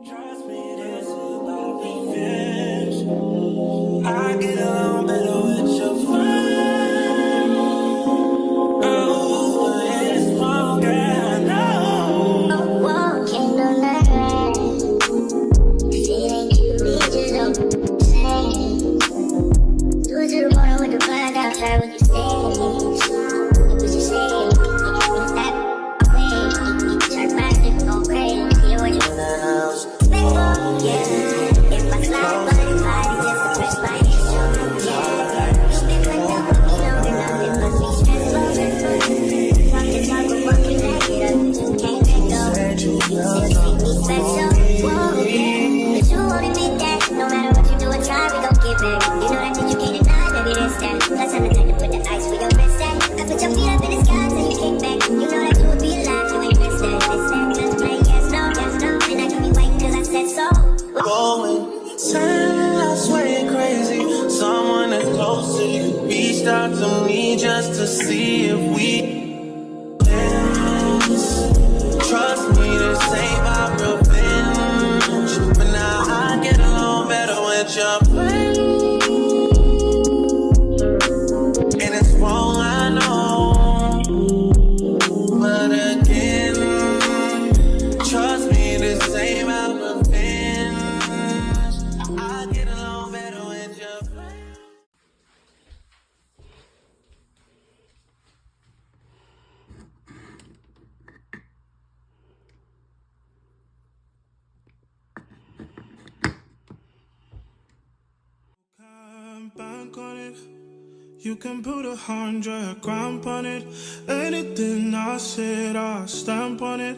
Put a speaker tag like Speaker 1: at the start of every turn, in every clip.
Speaker 1: Trust me, this is about revenge. I get along better with your friend. Oh, it's wrong, I know.
Speaker 2: Whoa, can't do nothing. If it ain't you, we just don't say. Do it to the bottom with the blind outside when you stay. If we just say, we step away. Start practicing, go crazy. See what you faithful, yeah. If I slide, but if I just press my issue, yeah. Step like that, but we know that nothing must be stressful. Talk the talk, but walking back it up. You just can't let go. Special, whoa, yeah. But you won't admit that. No matter what you do or try, we gon' get back. You know that you can't deny, baby, that's that. Plus I'm the type to put the ice where your wrist at. I put your feet up in the sky till you kick back. You know that you would be alive, you ain't miss that. Let's play yes, no, and I can be waiting cause I said so.
Speaker 1: Going, turn, I swear crazy. Someone that's close to you reached out to me just to see if we dance. Trust me, this ain't about revenge. But now I get along better with your friend. And it's wrong, I know. But again, trust me, this ain't about revenge. I get along better with your friend. Bank on it. You can put 100 grand on it. Anything I said, I'll stamp on it.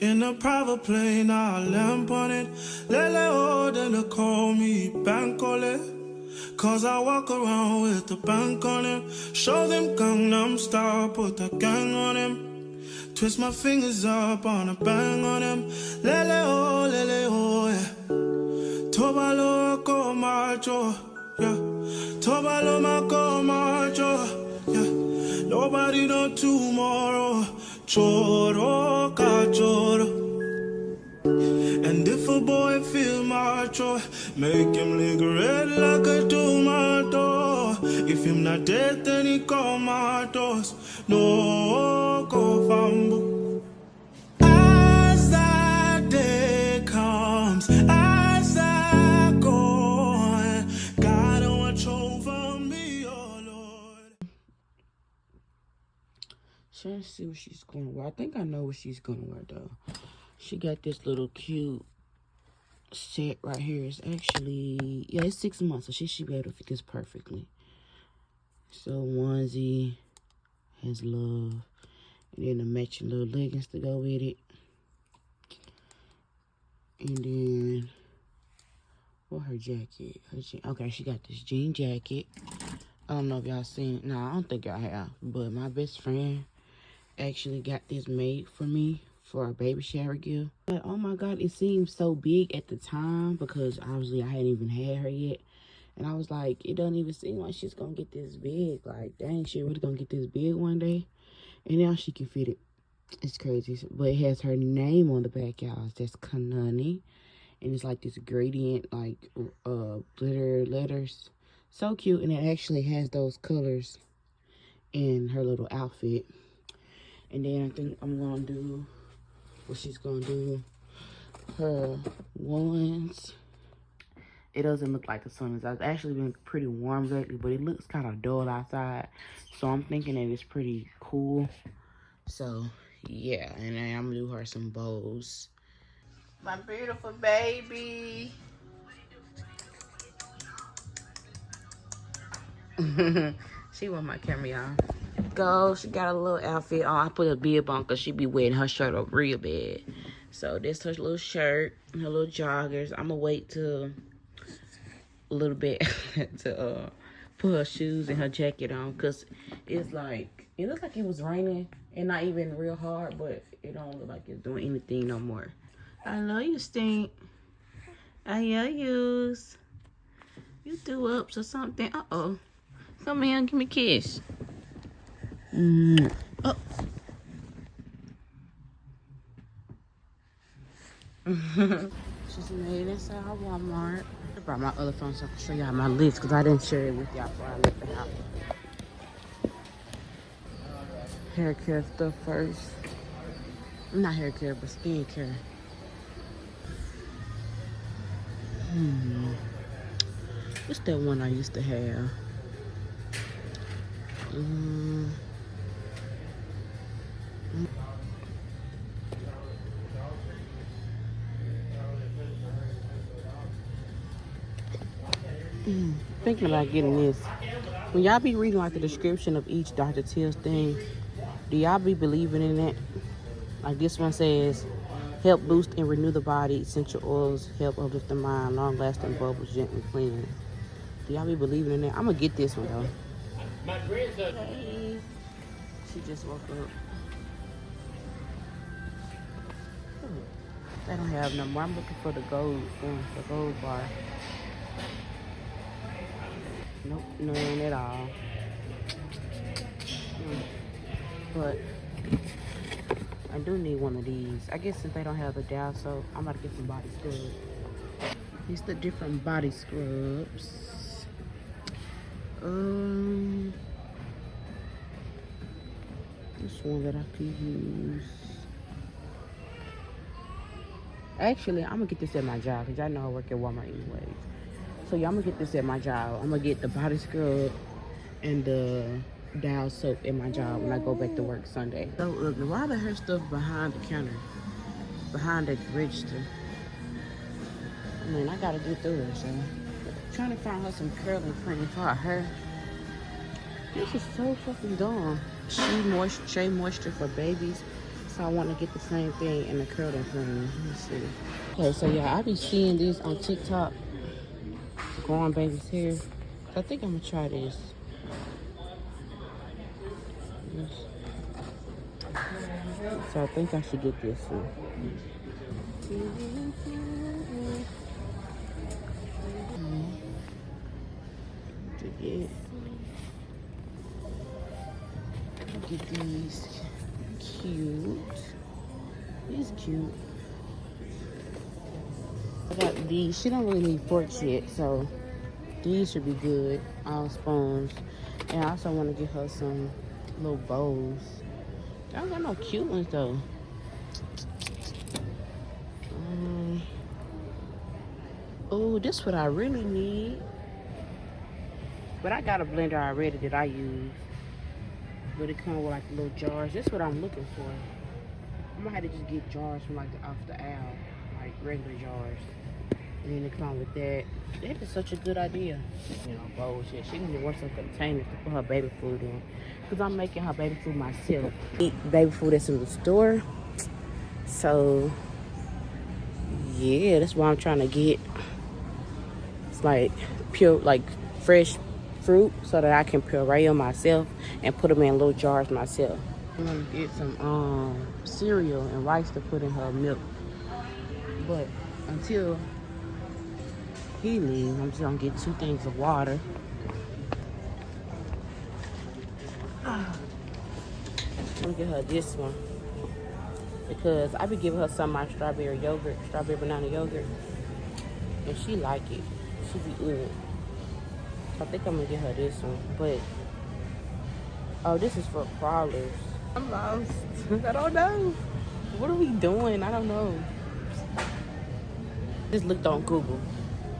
Speaker 1: In a private plane, I'll lamp on it. Lele oh, then they call me bank on it. Cause I walk around with the bank on him. Show them Gangnam Style, put the gang on him. Twist my fingers up on a bang on him. Lele oh, yeah. Tobalo ko macho, yeah. Tobalo mako macho, yeah. Nobody know tomorrow. Choro ka choro. And if a boy feel macho, make him lick red like a tomato. If him not dead, then he comatose. No go fambo. As that day comes, as I go, God watch over me, oh Lord.
Speaker 3: Trying to see what she's gonna wear. I think I know what she's gonna wear though. She got this little cute set right here. It's actually, yeah, it's 6 months, so she should be able to fit this perfectly. So onesie has love, and then the matching little leggings to go with it. And then what her jacket? Okay, she got this jean jacket. I don't know if y'all seen it. No, I don't think y'all have. But my best friend actually got this made for me for a baby shower gift. But oh my god, it seemed so big at the time because obviously I hadn't even had her yet. And I was like, it doesn't even seem like she's gonna get this big. Like, dang, she really gonna get this big one day. And now she can fit it. It's crazy. But it has her name on the back, y'all. It says Kanani. And it's like this gradient, like glitter letters. So cute. And it actually has those colors in her little outfit. And then I think I'm gonna do what she's gonna do. Her ones. It doesn't look like the sun is out. It's actually been pretty warm lately, but it looks kind of dull outside. So I'm thinking that it's pretty cool. So yeah, and then I'm gonna do her some bows. My beautiful baby. She want my camera, y'all. Go. She got a little outfit on. I put a bib on because she be wearing her shirt up real bad. So this her little shirt, her little joggers. I'm gonna wait till a little bit to put her shoes and her jacket on because it's like, it looks like it was raining and not even real hard, but it don't look like it's doing anything no more. I love you, Stink. I love yous. You threw up or something. Uh-oh. Come here, give me a kiss. Oh. just made inside Walmart. I brought my other phone so I can show y'all my list because I didn't share it with y'all before I left the house. Hair care stuff first. Not hair care, but skin care. What's that one I used to have? Thinking about getting this. When y'all be reading like the description of each Dr. Till's thing, do y'all be believing in it? Like this one says, help boost and renew the body, essential oils, help uplift the mind, long-lasting bubbles, gently clean. Do y'all be believing in that? I'm gonna get this one though. Hey. She just woke up. They don't have no more. I'm looking for the gold one, the gold bar. Nope, none at all. But I do need one of these. I guess since they don't have the Dow soap, I'm about to get some body scrubs. These the different body scrubs. This one that I could use. Actually, I'm gonna get this at my job because I know I work at Walmart anyways. So yeah, I'm gonna get this at my job. I'm gonna get the body scrub and the Dow soap at my job when I go back to work Sunday. So ugly. Why the her stuff behind the counter? Behind the register. I mean, I gotta get through it, so. Trying to find her some curling cream for her hair. This is so fucking dumb. Shea Moisture for babies. So I want to get the same thing in the curling cream. Let me see. Okay, so yeah, I be seeing these on TikTok. Growing babies hair. So I think I'm gonna try this. So I think I should get this one. Get these cute. These cute. I got these. She don't really need forks yet, so these should be good. All spoons. And I also want to get her some little bowls. I don't got no cute ones though. Oh, this is what I really need. But I got a blender already that I use. But it comes with like little jars. That's what I'm looking for. I'm gonna have to just get jars from like off the aisle, like regular jars. And then it comes with that. That is such a good idea. You know, bowls. Yeah, she can want some containers to put her baby food in. Because I'm making her baby food myself. Eat baby food that's in the store. So, yeah, that's what I'm trying to get. It's like pure, like fresh fruit so that I can puree them myself and put them in little jars myself. I'm gonna get some cereal and rice to put in her milk. But until he leaves, I'm just gonna get 2 things of water. I'm gonna get her this one because I be giving her some of my strawberry banana yogurt, and she like it. She be good. I think I'm gonna get her this one, but oh, this is for crawlers. I'm lost. I don't know. What are we doing? I don't know. Just looked on Google,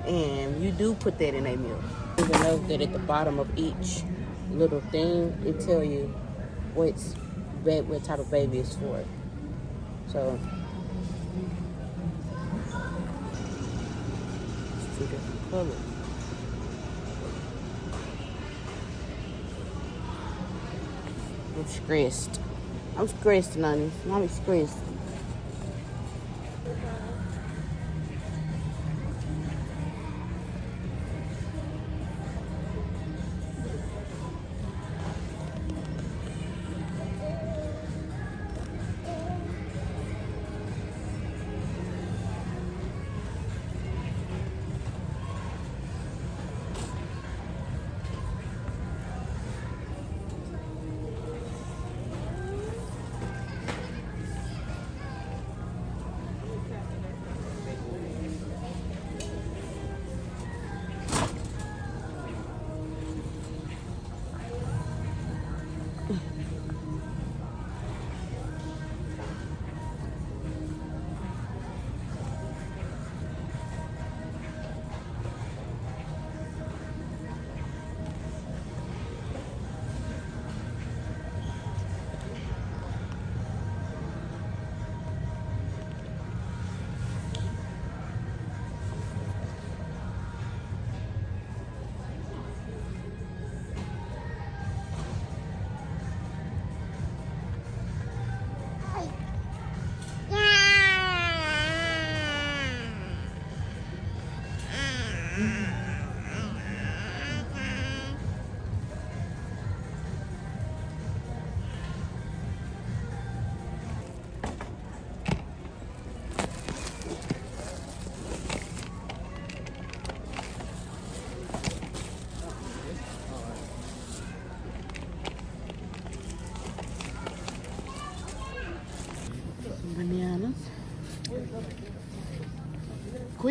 Speaker 3: and you do put that in a milk. You know that at the bottom of each little thing, it tell you what type of baby it's for. So, it's 2 different colors. I'm stressed. I'm stressed, Nani. Mommy's stressed.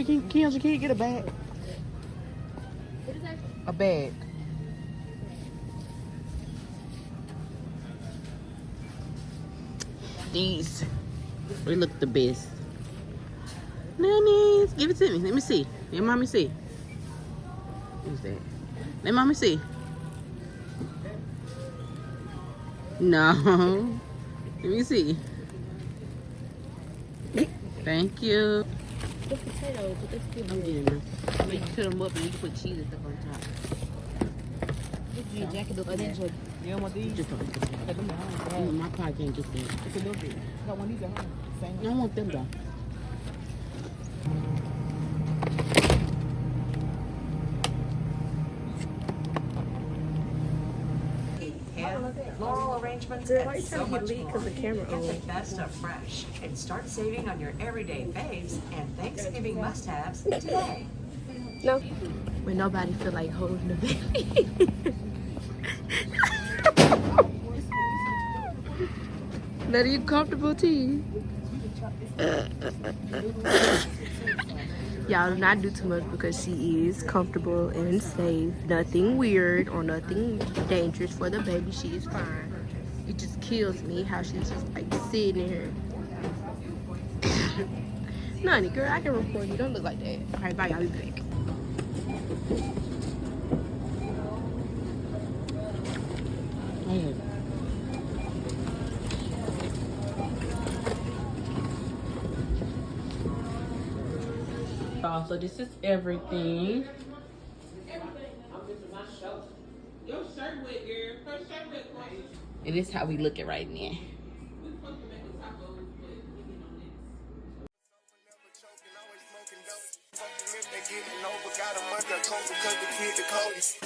Speaker 3: quick, Kendra, can you get a bag?
Speaker 4: What is that?
Speaker 3: A bag. These, they look the best. Nannies, give it to me. Let me see. Let mommy see. What's that? Let mommy see. No. Let me see. Thank you.
Speaker 4: The potato, but that's good.
Speaker 3: I'm getting them. But you cut them up and you can put cheese and stuff on top.
Speaker 4: This is your jacket look like that.
Speaker 5: You don't want these?
Speaker 3: Just don't.
Speaker 5: Got them at home.
Speaker 3: My car can't get that.
Speaker 5: It's a little bit. Got one of these at home. Same.
Speaker 3: I don't want them though.
Speaker 6: Floral arrangements and so much more. Get the best of fresh and start saving on your everyday faves and Thanksgiving must-haves today.
Speaker 4: No. When nobody feel like holding the baby. Are you comfortable, T? Y'all do not do too much because she is comfortable and safe. Nothing weird or nothing dangerous for the baby. She is fine. It just kills me how she's just like sitting in here. Nani, girl, I can record you. Don't look like that. All right, bye, y'all. Be back.
Speaker 3: So this is everything. And this is how we looking right now.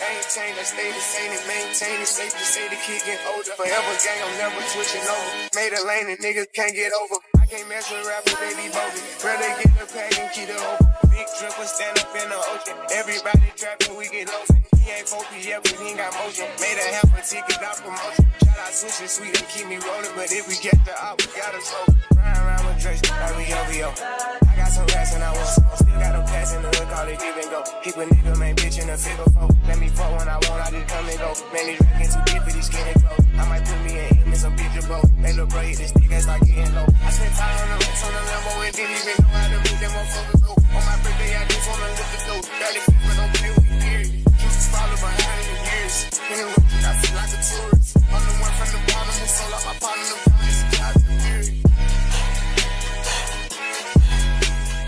Speaker 7: Ain't changed, I stay the same and maintain it. Safe to say the kid get older. Forever gang, I'm never switching over. Made a lane and niggas can't get over. I can't mess with rappers, they be bogus. Rather get the pack and keep it open. Big dripper stand up in the ocean. Everybody trapping, we get lost. He ain't focused yet, but he ain't got motion. Made a half a ticket out promotion. Shout out switching sweet and keep me rolling. But if we get the out, we gotta slow. Ride around with Drake, like we OVO. I got some rats and I want some. Still got a pass in the hood, call it give and go. Keep a nigga, man, bitch in a figure four. Let me fuck when I want, I just come and go. Man, these records too deep for these skinny clothes. I might put me in him in some bitch boat. They look bro, hit this stick and start getting low. I spent time on the rocks on the Lambo and didn't even know how to move them motherfuckers go. On my birthday, I just wanna look the dope. Barely fit, but don't play with me, period. Cute follow behind the years. In the road, I feel like a tourist. I'm the one from the bottom who sold out my partner. The promise, God, the period.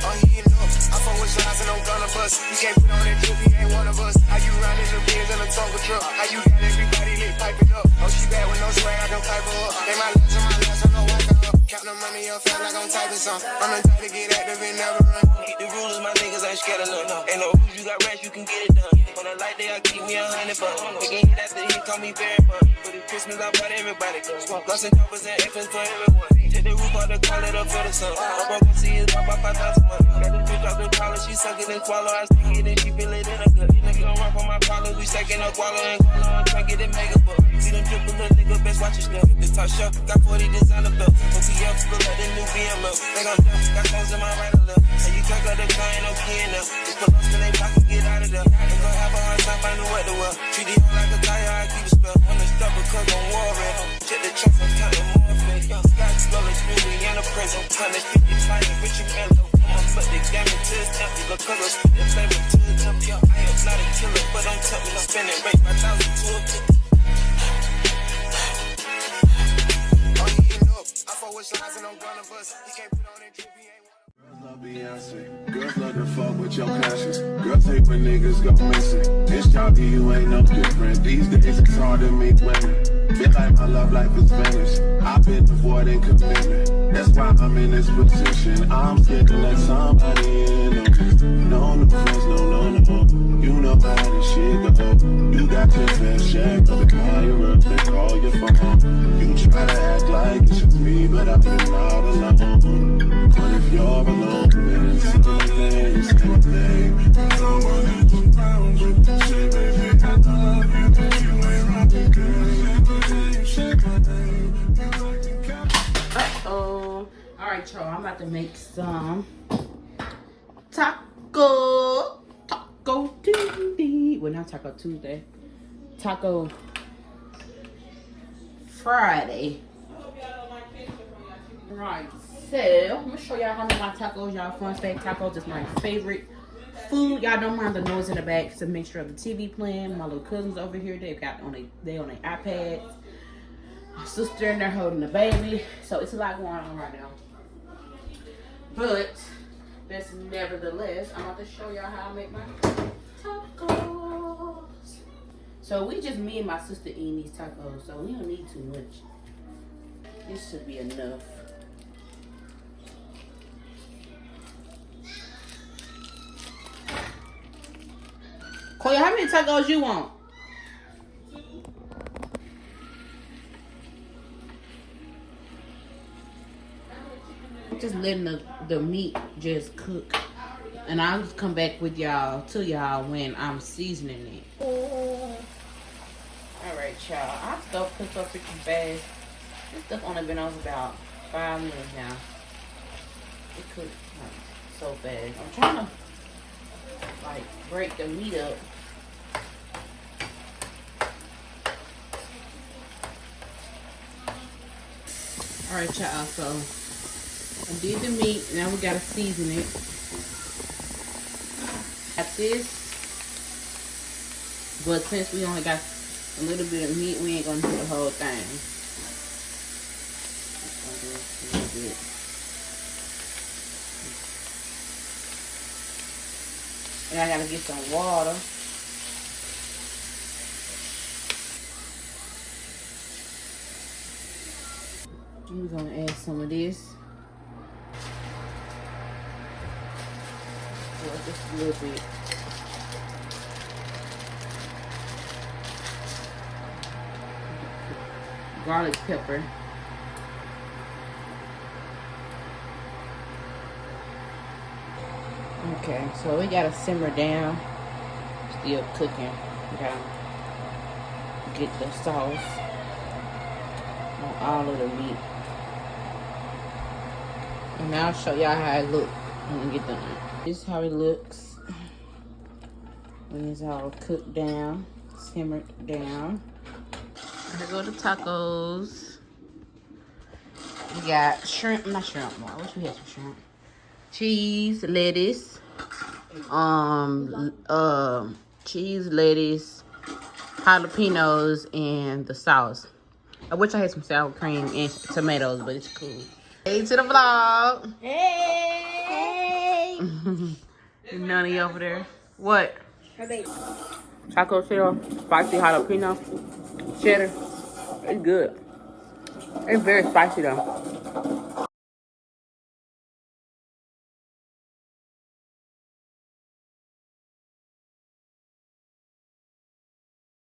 Speaker 7: Oh, he ain't up. I fuck with shots and I'm gonna bust. You can't put on that drip, he ain't one of us. How you riding the Benz in a Tonka truck? How you got everybody lit, pipe it up? Oh, she bad with no swag, I don't pipe her up. They my last, I'm no whacking up. Count the money up, fast like I'm typing some. I'm the type to get active and never run. Hit the rules, my niggas ain't scared of none. Ain't no rules, you got rest, you can get it done. On a light day, I keep me 100 bucks. Again, hit after hit, call me very fun. For the Christmas, I brought everybody. Smoke guns and covers and infants for everyone. Take the roof out the call it up for the sun. I'm broke, see it up by 5,000 money. Got this bitch off the collar, she suck it and swallow. I stick it and she feel it in her gut. Nigga don't run for my problems, we stacking up wallow and guala and try get it mega buck. See them triple little nigga, best watch your step. This top shelf, got 40 designer belts. OTF, look like the new BM up. They gon' jump, got phones in my right and left. And you crack up the car, ain't no key in there. Just put us in they pocket, get out of there. They gon' have a hard time finding what to wear. Treat it like a tire, I keep it spell. On the stuff because I'm worried. Check the trunks, I'm counting more fake. Young Scott, swelling, really in a prison. Punish 50 flying, rich and mellow. But they damage to his temple because I spit the flavor to the temple. I am not a killer, but I'm tempting. I'm spending rate 5,000 to a 50. Oh, he ain't up. I fuck with slides and I'm gonna bust. He can't put on that drip, he ain't one. Girls love Beyonce. Girls love to fuck with your conscience. Girls hate when niggas go missing. This job here, you ain't no different. These days it's hard to meet women. Feel like my love life is finished. I've been avoiding commitment. That's why I'm in this position. I'm scared to let somebody in on this. No new friends, no. You know how this shit go. You got your fair share of the call you up, they call your phone. You try to act like it's just me, but I've been out alone. But if you're alone, then it's same thing. Someone in 2 pounds with the shit, baby. I love you, but you ain't rocking good. You shake my name, you like to cap.
Speaker 3: Uh-oh. All right, y'all. I'm about to make some well, not Taco Tuesday, Taco Friday. Right, so I'm gonna show y'all how to make my tacos. Y'all, fun fact, tacos is my favorite food. Y'all don't mind the noise in the back. It's a mixture of the TV playing. My little cousins over here, they on their iPads. My sister and they're holding the baby. So it's a lot going on right now. But that's nevertheless, I'm about to show y'all how I make my tacos. So we just me and my sister eating these tacos. So we don't need too much. This should be enough. Koya, how many tacos you want? Just letting the meat just cook. And I'll just come back with y'all to y'all when I'm seasoning it. Alright, y'all. Our stuff cooks up pretty fast. This stuff only been on about 5 minutes now. It cooked like so fast. I'm trying to like break the meat up. Alright, y'all, so I did the meat, now we gotta season it. Got this, but since we only got a little bit of meat, we ain't gonna do the whole thing. Just a little bit. And I gotta get some water. We're gonna add some of this. Well, just a little bit. Garlic pepper. Okay, so we gotta simmer down. Still cooking. We gotta get the sauce on all of the meat. And I'll show y'all how it looks when we get done. This is how it looks when it's all cooked down, simmered down. Here go the tacos. We got shrimp, not shrimp, I wish we had some shrimp. Cheese, lettuce, cheese, lettuce, jalapenos, and the sauce. I wish I had some sour cream and tomatoes, but it's cool. Hey to the vlog.
Speaker 2: Hey!
Speaker 3: None over there. What? Taco shell, spicy jalapeno, cheddar. It's good. It's very spicy though.